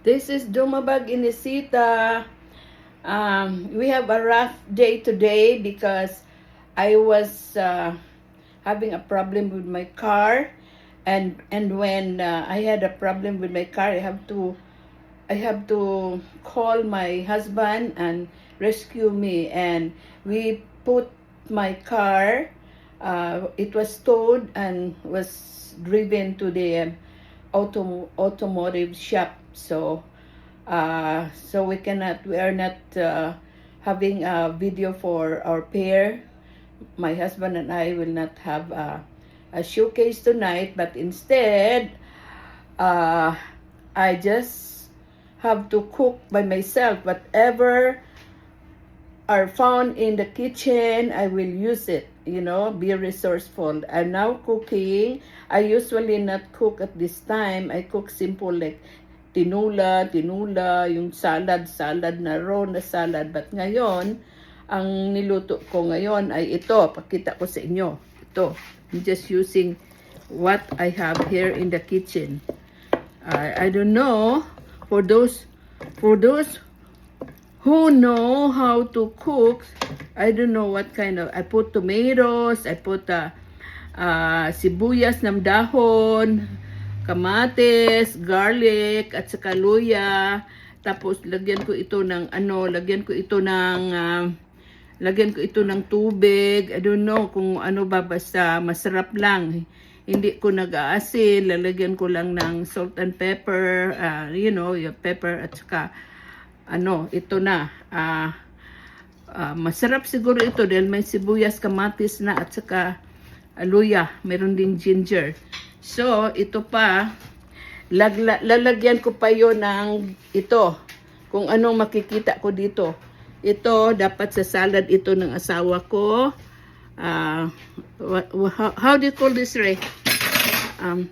This is Dumabag Inisita. We have a rough day today because I was having a problem with my car, and when I had a problem with my car, I have to call my husband and rescue me, and we put my car. It was towed and was driven to the automotive shop. So we are not having a video for our pair. My husband and I will not have a showcase tonight, but instead I just have to cook by myself. Whatever are found in the kitchen, I will use it, be resourceful. I'm now cooking. I usually not cook at this time. I cook simple like tinula, yung salad na raw na salad. But ngayon, ang niluto ko ngayon ay ito. Pakita ko sa inyo. Ito. I'm just using what I have here in the kitchen. I don't know, for those who know how to cook, I don't know what kind of, I put tomatoes, I put sibuyas ng dahon, kamatis, garlic, at saka luya. Tapos lagyan ko ito ng lagyan ko ito ng tubig. I don't know kung ano ba, basta masarap lang. Hindi ko nag-aasin, lalagyan ko lang ng salt and pepper, yung pepper at saka ito na. Masarap siguro ito dahil may sibuyas, kamatis na at saka luya. Meron ding ginger. So, ito pa, lalagyan ko pa yon ng ito. Kung anong makikita ko dito. Ito, dapat sa salad ito ng asawa ko. How do you call this, Ray?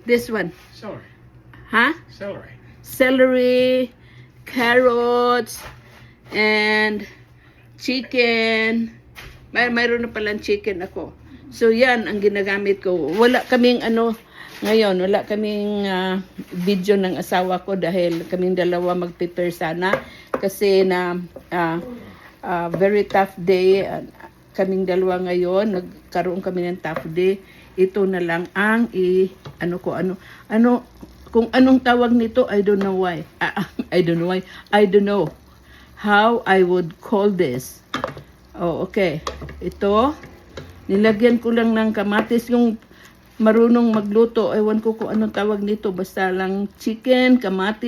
This one. Celery. Huh? Celery. Celery, carrots, and chicken. Mayroon na palang chicken ako. So, yan ang ginagamit ko. Wala kaming ngayon, wala kaming video ng asawa ko dahil kaming dalawa mag-prepare sana. Kasi na very tough day. Kaming dalawa ngayon, nagkaroon kami ng tough day. Ito na lang ang kung anong tawag nito, I don't know why. I don't know why. I don't know how I would call this. Oh, okay. Ito, nilagyan ko lang ng kamatis. Yung marunong magluto, ewan ko kung anong tawag nito. Basta lang chicken, kamatis,